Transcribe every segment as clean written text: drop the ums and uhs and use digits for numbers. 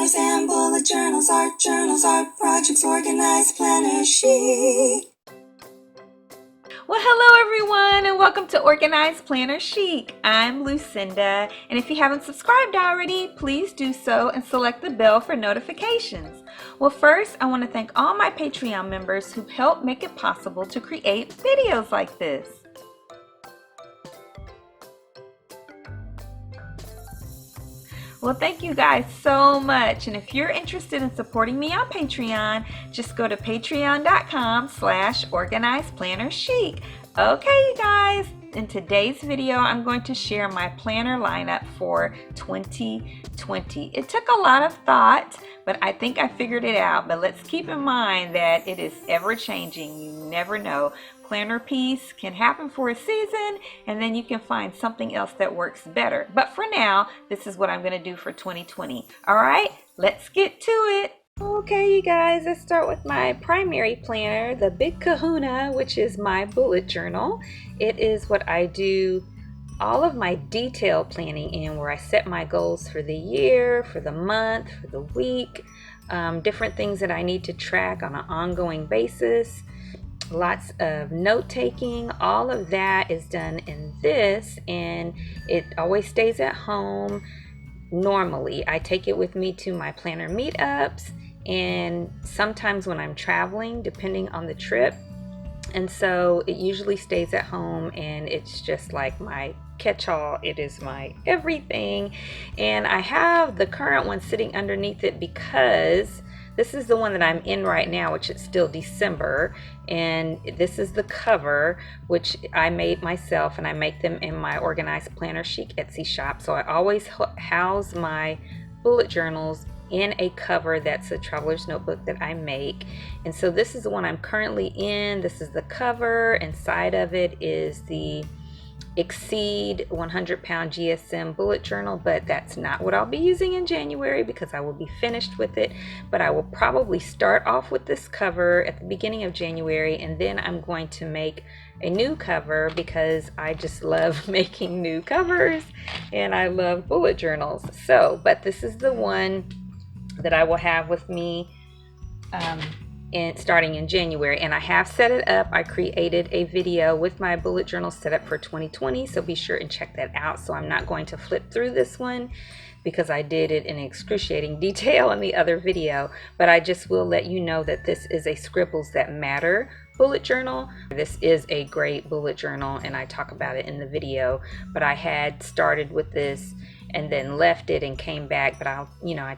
planners and bullet journals, art projects, organized planner chic. Well, hello everyone, and welcome to Organized Planner Chic. I'm Lucinda, and if you haven't subscribed already, please do so and select the bell for notifications. Well, first, I want to thank all my Patreon members who've helped make it possible to create videos like this. Well, thank you guys so much. And if you're interested in supporting me on Patreon, just go to patreon.com/organizedplannerchic. Okay, you guys, in today's video, I'm going to share my planner lineup for 2020. It took a lot of thought, but I think I figured it out. But let's keep in mind that it is ever changing. You never know. Planner piece can happen for a season, and then you can find something else that works better. But for now, this is what I'm going to do for 2020. All right, let's get to it. Okay, you guys, let's start with my primary planner, the Big Kahuna, which is my bullet journal. It is what I do all of my detail planning in, where I set my goals for the year, for the month, for the week, different things that I need to track on an ongoing basis. Lots of note taking. All of that is done in this, and it always stays at home. Normally I take it with me to my planner meetups, and sometimes when I'm traveling, depending on the trip. And so it usually stays at home, and it's just like my catch-all. It is my everything. And I have the current one sitting underneath it because this is the one that I'm in right now, which is still December, and this is the cover, which I made myself, and I make them in my Organized Planner Chic Etsy shop. So I always house my bullet journals in a cover that's a traveler's notebook that I make. And so this is the one I'm currently in. This is the cover. Inside of it is the Exceed 100-pound GSM bullet journal, but that's not what I'll be using in January because I will be finished with it. But I will probably start off with this cover at the beginning of January, and then I'm going to make a new cover because I just love making new covers and I love bullet journals. So, but this is the one that I will have with me and starting in January, and I have set it up. I created a video with my bullet journal set up for 2020, so be sure and check that out. So I'm not going to flip through this one because I did it in excruciating detail in the other video, but I just will let you know that this is a Scribbles That Matter bullet journal. This is a great bullet journal, and I talk about it in the video, but I had started with this and then left it and came back, but I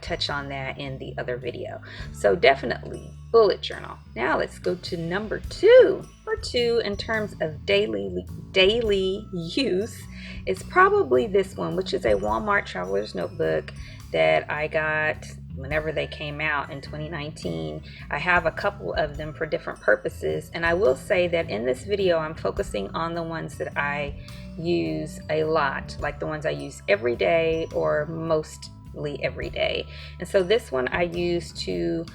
touch on that in the other video. So definitely bullet journal. Now let's go to number two. Number two in terms of daily use is probably this one, which is a Walmart traveler's notebook that I got whenever they came out in 2019. I have a couple of them for different purposes, and I will say that in this video I'm focusing on the ones that I use a lot, like the ones I use every day or mostly every day. And so this one I use to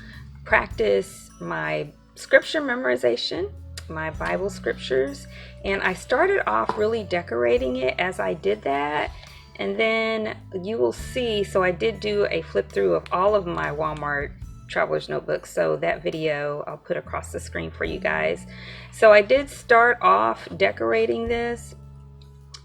practice my scripture memorization, my Bible scriptures, and I started off really decorating it as I did that. And then you will see, so I did do a flip through of all of my Walmart traveler's notebooks, so that video I'll put across the screen for you guys. So I did start off decorating this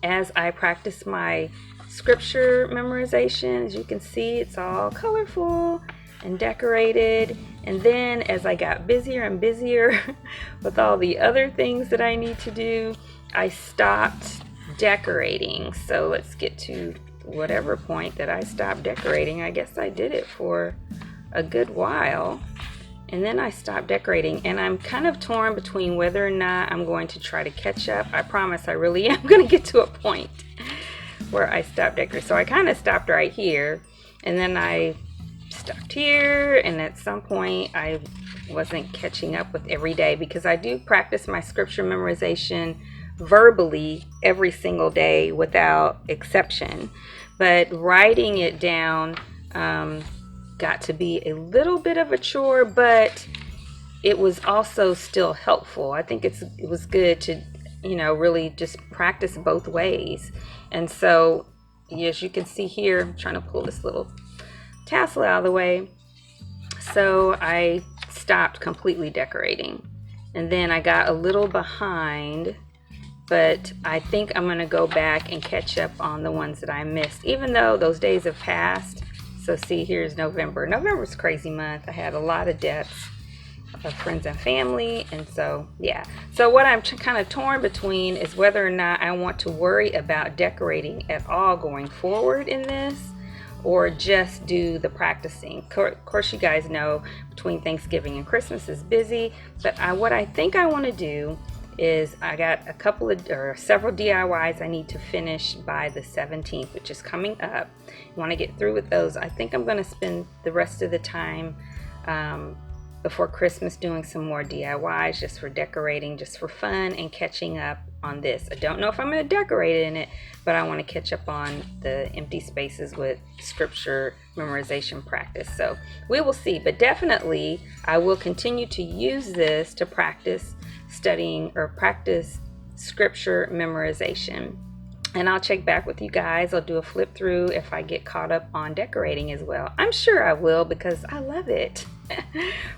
as I practice my scripture memorization. As you can see, it's all colorful and decorated. And then as I got busier and busier with all the other things that I need to do, I stopped decorating. So let's get to whatever point that I stopped decorating. I guess I did it for a good while, and then I stopped decorating, and I'm kind of torn between whether or not I'm going to try to catch up. I promise I really am going to get to a point where I stop decorating. So I kind of stopped right here, and then I stopped here, and at some point I wasn't catching up with every day because I do practice my scripture memorization verbally every single day without exception, but writing it down got to be a little bit of a chore, but it was also still helpful. I think it was good to really just practice both ways. And so as you can see here, I'm trying to pull this little tassel out of the way. So I stopped completely decorating. And then I got a little behind, but I think I'm gonna go back and catch up on the ones that I missed, even though those days have passed. So see, here's November. November's a crazy month. I had a lot of deaths of friends and family, and so yeah. So what I'm kind of torn between is whether or not I want to worry about decorating at all going forward in this, or just do the practicing. Of course, you guys know between Thanksgiving and Christmas is busy, but what I think I want to do is I got several DIYs I need to finish by the 17th, which is coming up. I want to get through with those. I think I'm going to spend the rest of the time before Christmas doing some more DIYs, just for decorating, just for fun, and catching up on this. I don't know if I'm going to decorate in it, but I want to catch up on the empty spaces with scripture memorization practice. So we will see, but definitely I will continue to use this to practice studying or practice scripture memorization. And I'll check back with you guys. I'll do a flip through if I get caught up on decorating as well. I'm sure I will, because I love it.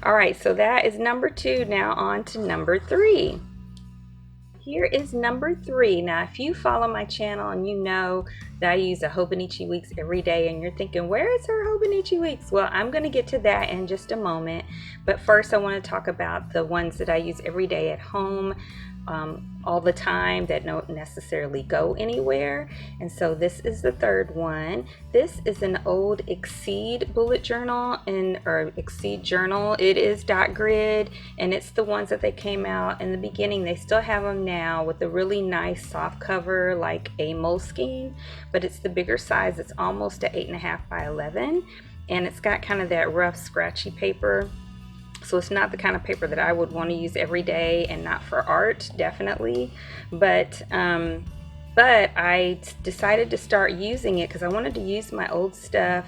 All right, so that is number 2. Now on to number 3. Here is number 3. Now, if you follow my channel and you know that I use a Fauxbonichi weeks every day, and you're thinking, where is her Fauxbonichi weeks? Well, I'm going to get to that in just a moment. But first, I want to talk about the ones that I use every day at home, all the time, that don't necessarily go anywhere. And so this is the 3rd one. This is an old Exceed bullet journal, or Exceed journal. It is dot grid, and it's the ones that they came out in the beginning. They still have them now with a really nice soft cover, like a Moleskine, but it's the bigger size. It's almost at 8.5 by 11, and it's got kind of that rough, scratchy paper. So it's not the kind of paper that I would want to use every day, and not for art, definitely. But I decided to start using it because I wanted to use my old stuff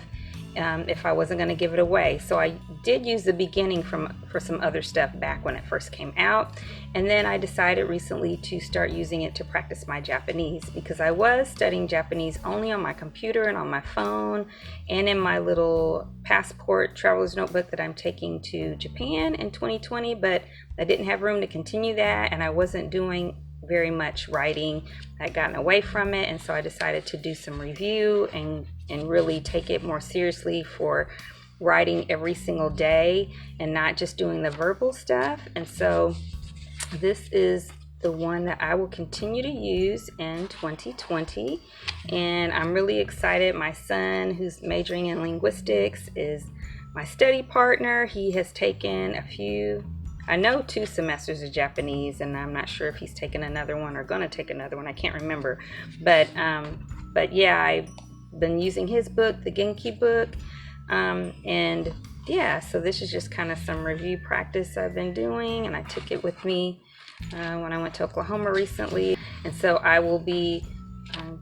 if I wasn't going to give it away. So I did use the beginning for some other stuff back when it first came out. And then I decided recently to start using it to practice my Japanese, because I was studying Japanese only on my computer and on my phone and in my little passport traveler's notebook that I'm taking to Japan in 2020, but I didn't have room to continue that, and I wasn't doing very much writing. I'd gotten away from it, and so I decided to do some review and really take it more seriously for writing every single day and not just doing the verbal stuff. And so this is the one that I will continue to use in 2020, and I'm really excited. My son, who's majoring in linguistics, is my study partner. He has taken two semesters of Japanese, and I'm not sure if he's taken another one or gonna take another one. I can't remember, but yeah, I've been using his book, the Genki book, and yeah, so this is just kind of some review practice I've been doing, and I took it with me when I went to Oklahoma recently. And so I will be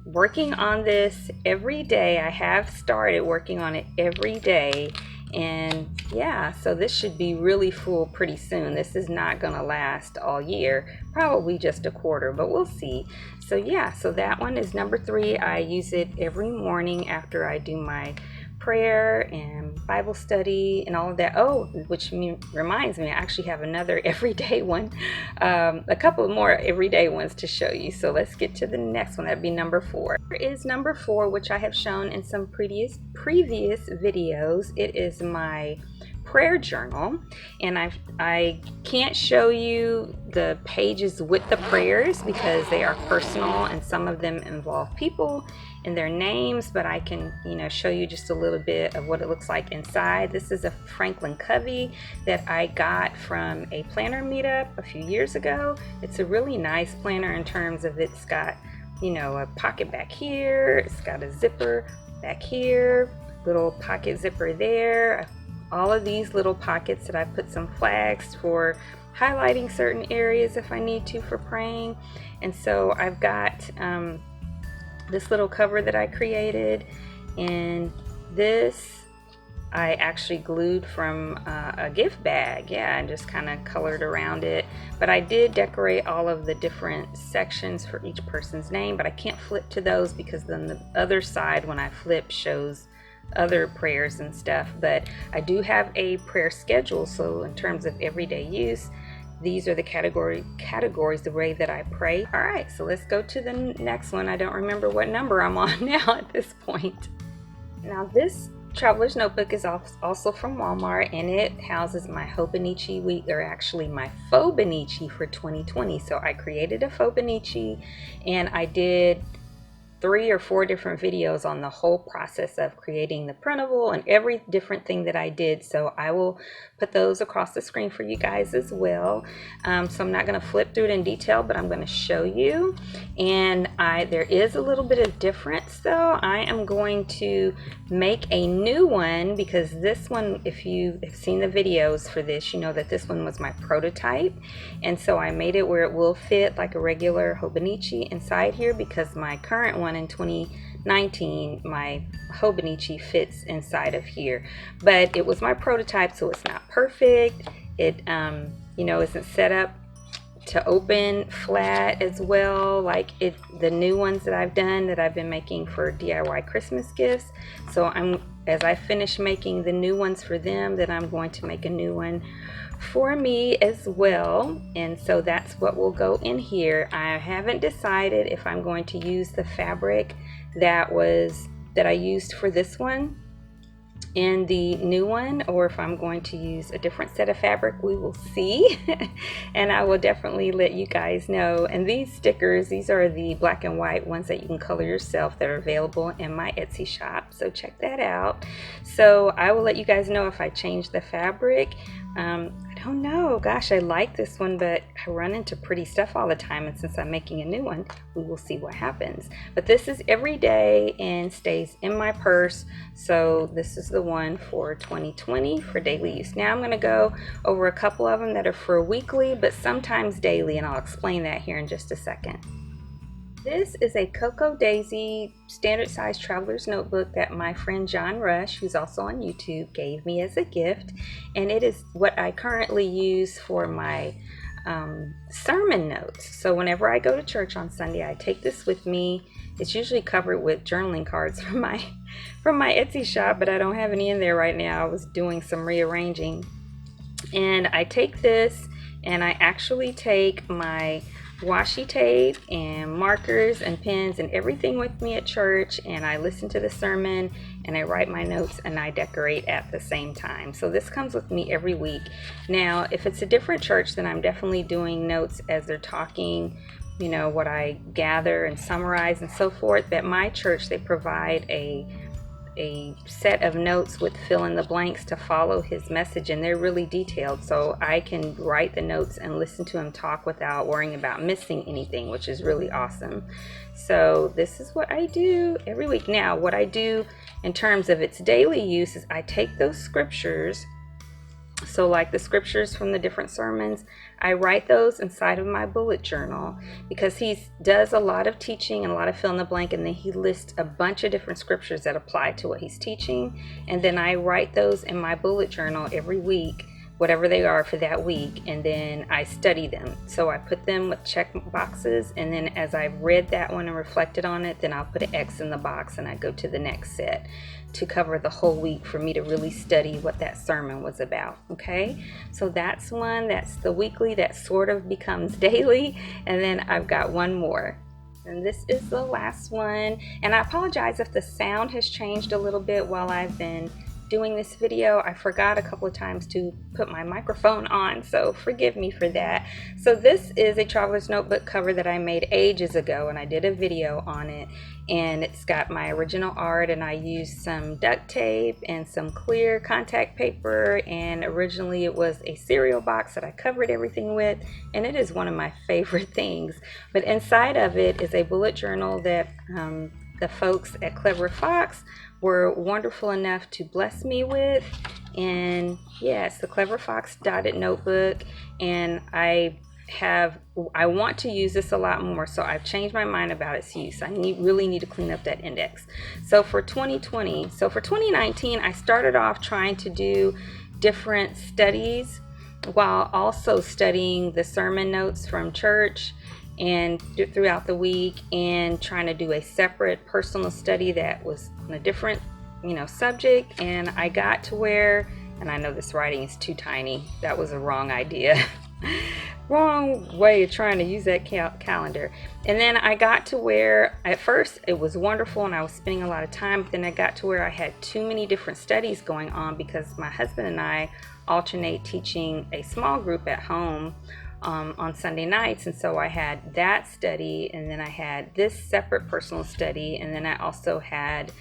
working on this every day. I have started working on it every day, and yeah, so this should be really full pretty soon. This is not gonna last all year, probably just a quarter, but we'll see. So yeah, so that one is number 3. I use it every morning after I do my prayer and Bible study and all of that. Oh, which reminds me, I actually have another everyday one, a couple more everyday ones to show you. So let's get to the next one. That'd be number 4. Here is number 4, which I have shown in some previous videos. It is my prayer journal, and I can't show you the pages with the prayers because they are personal, and some of them involve people and their names, but I can show you just a little bit of what it looks like inside. This is a Franklin Covey that I got from a planner meetup a few years ago. It's a really nice planner in terms of it's got a pocket back here, it's got a zipper back here, little pocket zipper there, all of these little pockets that I put some flags for highlighting certain areas if I need to for praying. And so I've got this little cover that I created, and this I actually glued from a gift bag, yeah, and just kind of colored around it. But I did decorate all of the different sections for each person's name, but I can't flip to those because then the other side when I flip shows other prayers and stuff, but I do have a prayer schedule. So in terms of everyday use, these are the categories the way that I pray. All right, so let's go to the next one. I don't remember what number I'm on now at this point. Now this traveler's notebook is also from Walmart, and it houses my Hobonichi week, or actually my Fauxbonichi for 2020. So I created a Fauxbonichi, and I did 3 or 4 different videos on the whole process of creating the printable and every different thing that I did. So I will put those across the screen for you guys as well. So I'm not going to flip through it in detail, but I'm going to show you. And there is a little bit of difference though. I am going to make a new one, because this one, if you have seen the videos for this, you know that this one was my prototype. And so I made it where it will fit like a regular Hobonichi inside here, because my current one in 2019, my Hobonichi fits inside of here. But it was my prototype, so it's not perfect. It you know, isn't set up to open flat as well like the new ones that I've done, that I've been making for DIY Christmas gifts. So as I finish making the new ones for them, then I'm going to make a new one for me as well. And so that's what will go in here. I haven't decided if I'm going to use the fabric that I used for this one in the new one, or if I'm going to use a different set of fabric. We will see. And I will definitely let you guys know. And these stickers, these are the black and white ones that you can color yourself, that are available in my Etsy shop, so check that out. So I will let you guys know if I change the fabric. I don't know, gosh, I like this one, but I run into pretty stuff all the time, and since I'm making a new one, we will see what happens. But this is every day and stays in my purse, so this is the one for 2020 for daily use. Now I'm going to go over a couple of them that are for weekly, but sometimes daily, and I'll explain that here in just a second. This is a Cocoa Daisy standard size traveler's notebook that my friend John Rush, who's also on YouTube, gave me as a gift. And it is what I currently use for my sermon notes. So whenever I go to church on Sunday, I take this with me. It's usually covered with journaling cards from my Etsy shop, but I don't have any in there right now. I was doing some rearranging. And I take this, and I actually take my washi tape and markers and pens and everything with me at church, and I listen to the sermon, and I write my notes, and I decorate at the same time. So this comes with me every week. Now if it's a different church, then I'm definitely doing notes as they're talking, you know, what I gather and summarize and so forth. But my church, they provide a set of notes with fill in the blanks to follow his message, and they're really detailed, so I can write the notes and listen to him talk without worrying about missing anything, which is really awesome. So this is what I do every week. Now what I do in terms of its daily use is I take those scriptures, so like the scriptures from the different sermons, I write those inside of my bullet journal, because he does a lot of teaching and a lot of fill in the blank, and then he lists a bunch of different scriptures that apply to what he's teaching, and then I write those in my bullet journal every week, whatever they are for that week, and then I study them. So I put them with check boxes, and then as I've read that one and reflected on it, then I'll put an X in the box, and I go to the next set to cover the whole week for me to really study what that sermon was about. Okay, so that's one, that's the weekly, that sort of becomes daily, and then I've got one more. And this is the last one, and I apologize if the sound has changed a little bit while I've been doing this video. I forgot a couple of times to put my microphone on, so forgive me for that. So this is a traveler's notebook cover that I made ages ago, and I did a video on it, and it's got my original art, and I used some duct tape and some clear contact paper, and originally it was a cereal box that I covered everything with, and it is one of my favorite things. But inside of it is a bullet journal that the folks at Clever Fox were wonderful enough to bless me with. And yes, the Clever Fox dotted notebook, and I want to use this a lot more, so I've changed my mind about its use. I really need to clean up that index. So for 2019, I started off trying to do different studies while also studying the sermon notes from church and throughout the week, and trying to do a separate personal study that was on a different subject, and I got to where, and I know this writing is too tiny. That was a wrong idea. Wrong way of trying to use that calendar. And then I got to where at first it was wonderful and I was spending a lot of time, but then I got to where I had too many different studies going on because my husband and I alternate teaching a small group at home on Sunday nights, and so I had that study, and then I had this separate personal study, and then I also had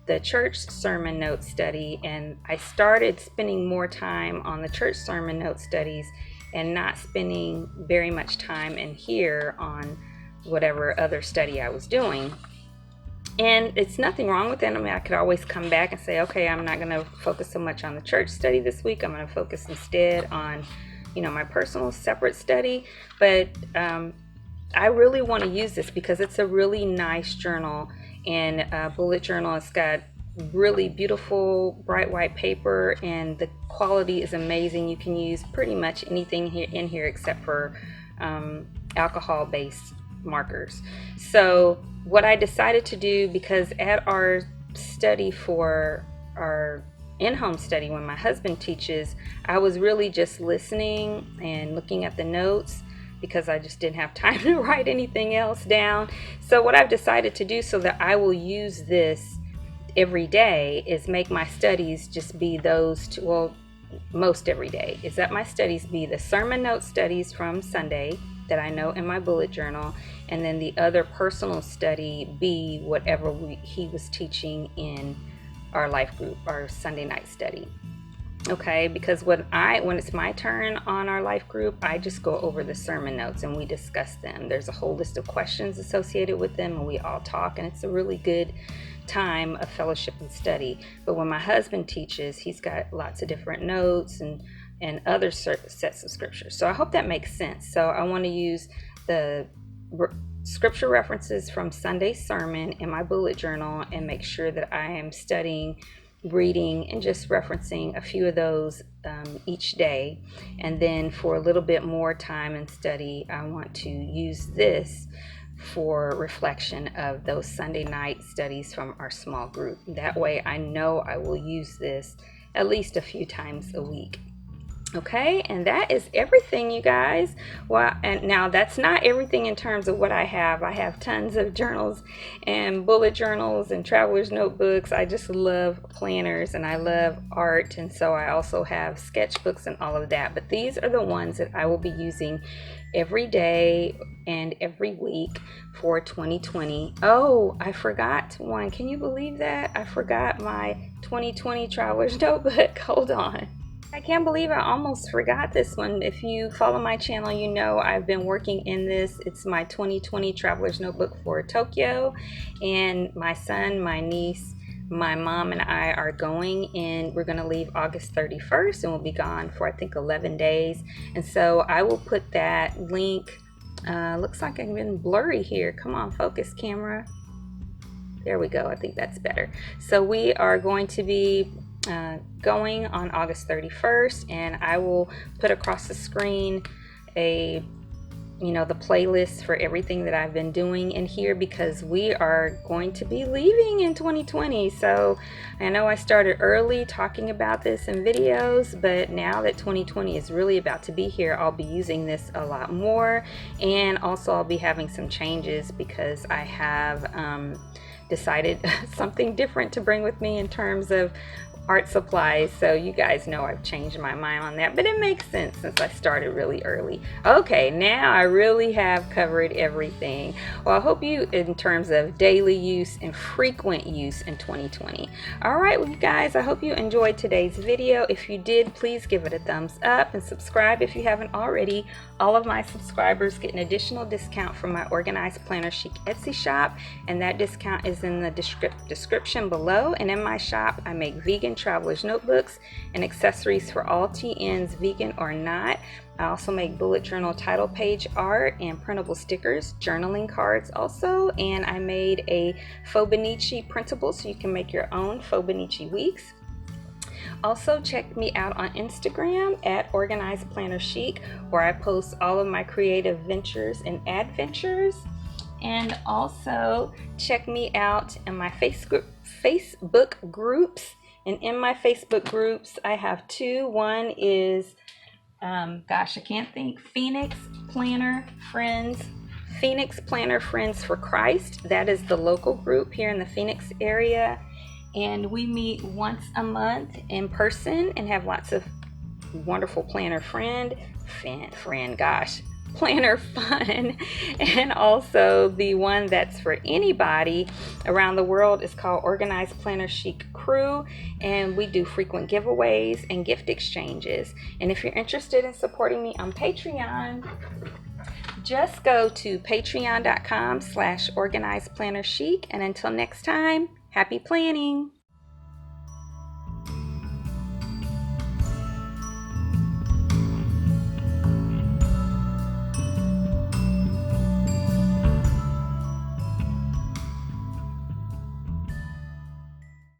the church sermon note study, and I started spending more time on the church sermon note studies and not spending very much time in here on whatever other study I was doing. And it's nothing wrong with it. I mean, I could always come back and say, okay, I'm not going to focus so much on the church study this week. I'm going to focus instead on, my personal separate study. But I really want to use this because it's a really nice journal and bullet journal. It's got really beautiful bright white paper and the quality is amazing. You can use pretty much anything in here except for alcohol based markers. So what I decided to do, because at our study for our in-home study when my husband teaches, I was really just listening and looking at the notes because I just didn't have time to write anything else down. So what I've decided to do so that I will use this every day is make my studies just be those two, well, most every day, is that my studies be the sermon note studies from Sunday that I know in my bullet journal, and then the other personal study be whatever he was teaching in our life group, our Sunday night study. Okay, because when it's my turn on our life group, I just go over the sermon notes and we discuss them. There's a whole list of questions associated with them and we all talk, and it's a really good time of fellowship and study. But when my husband teaches, he's got lots of different notes and other sets of scriptures. So I hope that makes sense. So I want to use the scripture references from Sunday's sermon in my bullet journal and make sure that I am studying, reading, and just referencing a few of those each day. And then for a little bit more time and study, I want to use this for reflection of those Sunday night studies from our small group. That way I know I will use this at least a few times a week. Okay, and that is everything, you guys. Well, and now that's not everything in terms of what I have. I have tons of journals and bullet journals and traveler's notebooks. I just love planners and I love art, and so I also have sketchbooks and all of that. But these are the ones that I will be using every day and every week for 2020. Oh, I forgot one. Can you believe that? I forgot my 2020 traveler's notebook. Hold on. I can't believe I almost forgot this one. If you follow my channel, you know I've been working in this. It's my 2020 Traveler's Notebook for Tokyo, and my son, my niece, my mom, and I are going, and we're going to leave August 31st, and we'll be gone for I think 11 days. And so I will put that link. Looks like I've been blurry here. Come on, focus camera. There we go. I think that's better. So we are going to be going on August 31st, and I will put across the screen the playlist for everything that I've been doing in here, because we are going to be leaving in 2020. So I know I started early talking about this in videos, but now that 2020 is really about to be here, I'll be using this a lot more, and also I'll be having some changes because I have decided something different to bring with me in terms of art supplies. So you guys know I've changed my mind on that, but it makes sense since I started really early. Okay, now I really have covered everything. Well, I hope you, in terms of daily use and frequent use in 2020. All right, well, you guys, I hope you enjoyed today's video. If you did, please give it a thumbs up and subscribe if you haven't already. All of my subscribers get an additional discount from my Organized Planner Chic Etsy shop, and that discount is in the description below. And in my shop, I make vegan traveler's notebooks and accessories for all TNs, vegan or not. I also make bullet journal title page art and printable stickers, journaling cards also, and I made a Fauxbonichi printable so you can make your own Fauxbonichi weeks. Also, check me out on Instagram at Organized Planner Chic, where I post all of my creative ventures and adventures. And also check me out in my Facebook groups. And in my Facebook groups, I have two. One is, gosh, I can't think, Phoenix Planner Friends for Christ. That is the local group here in the Phoenix area. And we meet once a month in person and have lots of wonderful planner planner fun. And also the one that's for anybody around the world is called Organized Planner Chic Crew, and we do frequent giveaways and gift exchanges. And if you're interested in supporting me on Patreon, just go to patreon.com/organizedplannerchic. And until next time, happy planning.